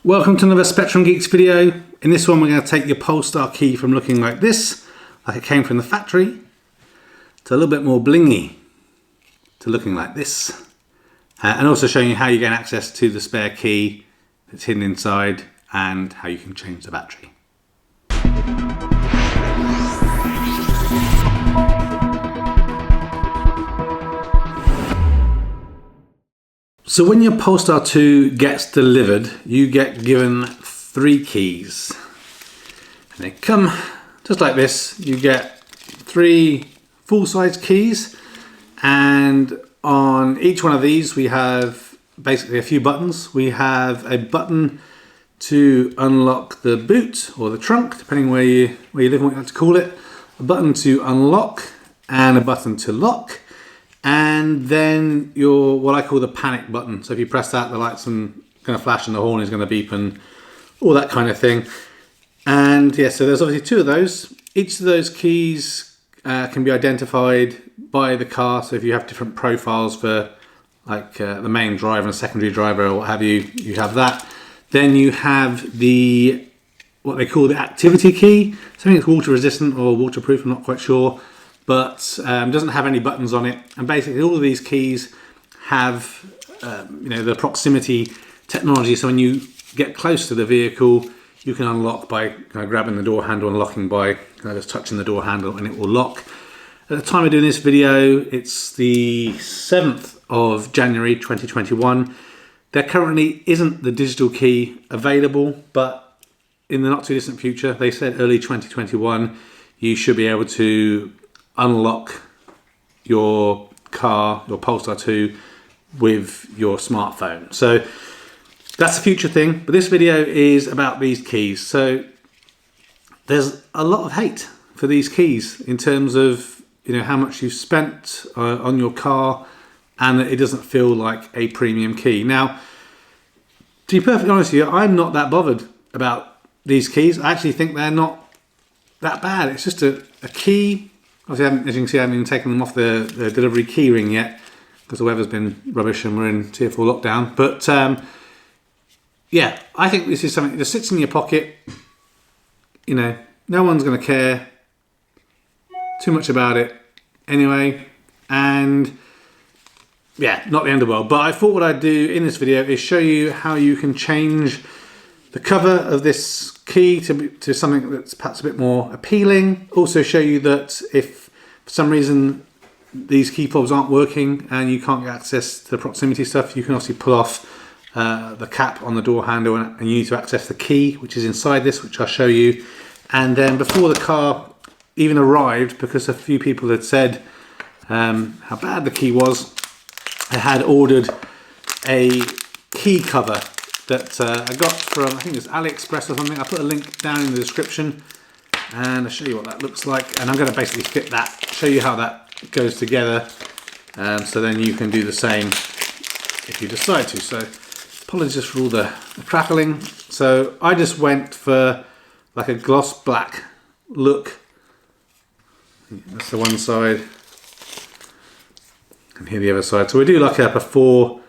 Welcome to another Spectrum Geeks video. In this one we're going to take your Polestar key from looking like this, like it came from the factory, to a little bit more blingy, to looking like this. And also showing you how you gain access to the spare key that's hidden inside and how you can change the battery. So when your Polestar 2 gets delivered, you get given 3 keys. And they come just like this. You get 3 full-size keys, and on each one of these we have basically a few buttons. We have a button to unlock the boot or the trunk, depending where you live and what you like to call it. A button to unlock and a button to lock. And then your what I call the panic button. So if you press that, the light's going to flash and the horn is going to beep and all that kind of thing. And yeah, so there's obviously 2 of those. Each of those keys can be identified by the car. So if you have different profiles for like the main driver and secondary driver or what have you, you have that. Then you have what they call the activity key. Something that's water resistant or waterproof, I'm not quite sure. But doesn't have any buttons on it, and basically all of these keys have the proximity technology. So when you get close to the vehicle, you can unlock by kind of grabbing the door handle and locking by kind of just touching the door handle, and it will lock. At the time of doing this video, it's the 7th of January 2021. There currently isn't the digital key available, but in the not too distant future, they said early 2021, you should be able to unlock your car, your Polestar 2, with your smartphone. So that's a future thing, but this video is about these keys. So there's a lot of hate for these keys in terms of how much you've spent on your car, and that it doesn't feel like a premium key. Now, to be perfectly honest with you, I'm not that bothered about these keys. I actually think they're not that bad. It's just a key. Obviously, as you can see, I haven't even taken them off the delivery key ring yet because the weather's been rubbish and we're in tier 4 lockdown. But yeah, I think this is something that just sits in your pocket. No one's going to care too much about it anyway. And yeah, not the end of the world. But I thought what I'd do in this video is show you how you can change the cover of this key to something that's perhaps a bit more appealing. Also show you that if for some reason these key fobs aren't working and you can't get access to the proximity stuff, you can obviously pull off the cap on the door handle and you need to access the key, which is inside this, which I'll show you. And then before the car even arrived, because a few people had said how bad the key was, I had ordered a key cover that I got from, I think it's AliExpress or something. I'll put a link down in the description and I'll show you what that looks like. And I'm going to basically fit that, show you how that goes together, so then you can do the same if you decide to. So apologies for all the crackling. So I just went for like a gloss black look. That's the one side. And here the other side. So we do like a before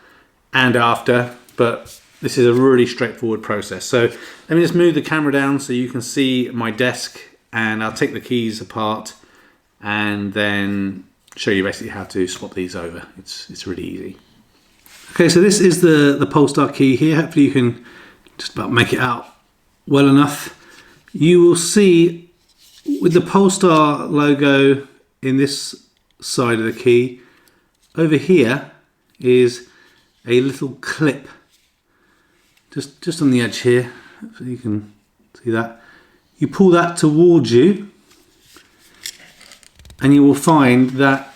and after, but this is a really straightforward process. So let me just move the camera down so you can see my desk, and I'll take the keys apart and then show you basically how to swap these over. It's really easy. Okay, so this is the Polestar key here. Hopefully you can just about make it out well enough. You will see with the Polestar logo in this side of the key, over here is a little clip. Just on the edge here, so you can see that. You pull that towards you and you will find that,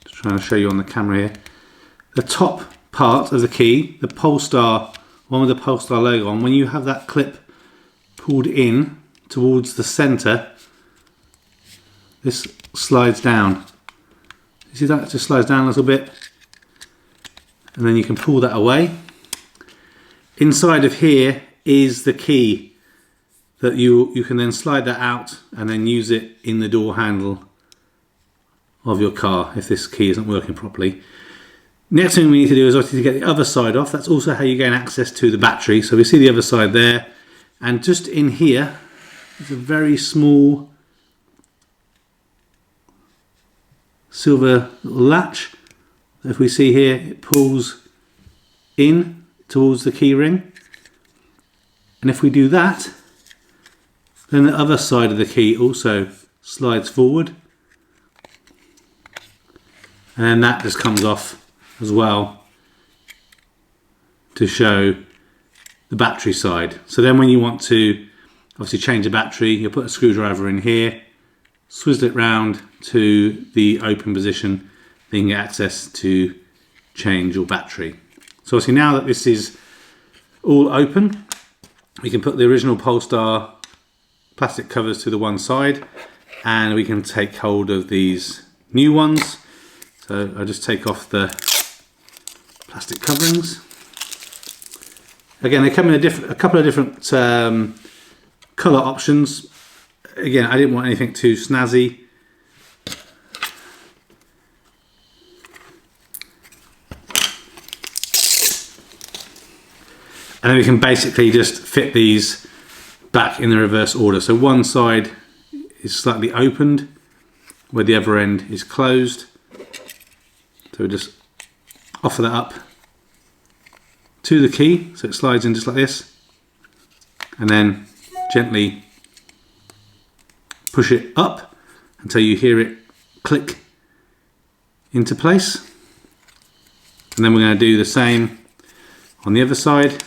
just trying to show you on the camera here, the top part of the key, the Polestar, one with the Polestar logo on, when you have that clip pulled in towards the center, this slides down. You see that? It just slides down a little bit and then you can pull that away. Inside of here is the key that you can then slide that out and then use it in the door handle of your car if this key isn't working properly. Next thing we need to do is obviously to get the other side off. That's also how you gain access to the battery. So we see the other side there, and just in here is a very small silver little latch. If we see here, it pulls in towards the key ring, and if we do that, then the other side of the key also slides forward, and then that just comes off as well to show the battery side. So then when you want to obviously change the battery, you'll put a screwdriver in here, swizzle it round to the open position, then you get access to change your battery. So obviously now that this is all open, we can put the original Polestar plastic covers to the one side, and we can take hold of these new ones. So I'll just take off the plastic coverings. Again, they come in a couple of different colour options. Again, I didn't want anything too snazzy. And then we can basically just fit these back in the reverse order. So one side is slightly opened where the other end is closed. So we just offer that up to the key, so it slides in just like this, and then gently push it up until you hear it click into place. And then we're going to do the same on the other side.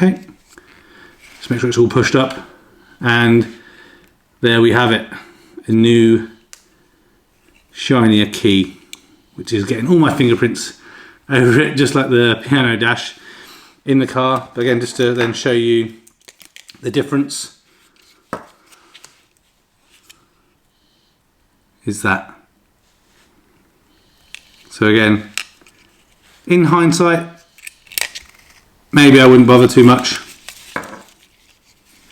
Okay, just make sure it's all pushed up, and there we have it, a new shinier key, which is getting all my fingerprints over it, just like the piano dash in the car. But again, just to then show you the difference, is that. So again, in hindsight, maybe I wouldn't bother too much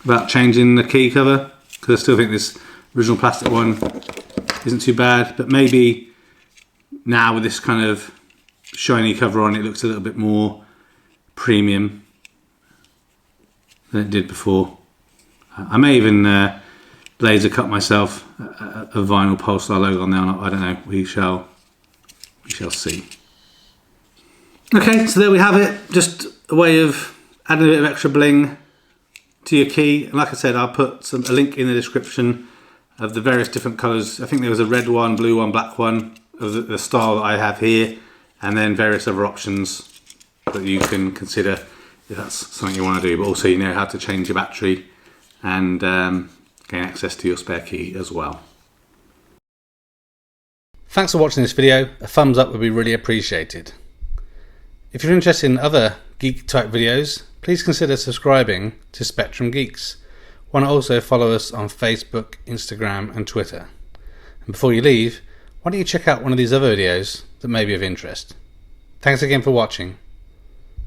about changing the key cover, because I still think this original plastic one isn't too bad, but maybe now with this kind of shiny cover on, it looks a little bit more premium than it did before. I may even laser cut myself a vinyl Polestar logo on there. I don't know. We shall see. Okay, so there we have it. Just a way of adding a bit of extra bling to your key. And like I said, I'll put a link in the description of the various different colours. I think there was a red one, blue one, black one of the style that I have here, and then various other options that you can consider if that's something you want to do. But also you know how to change your battery and gain access to your spare key as well. Thanks for watching this video. A thumbs up would be really appreciated. If you're interested in other geek type videos, please consider subscribing to Spectrum Geeks. Why not also follow us on Facebook, Instagram and Twitter. And before you leave, why don't you check out one of these other videos that may be of interest. Thanks again for watching.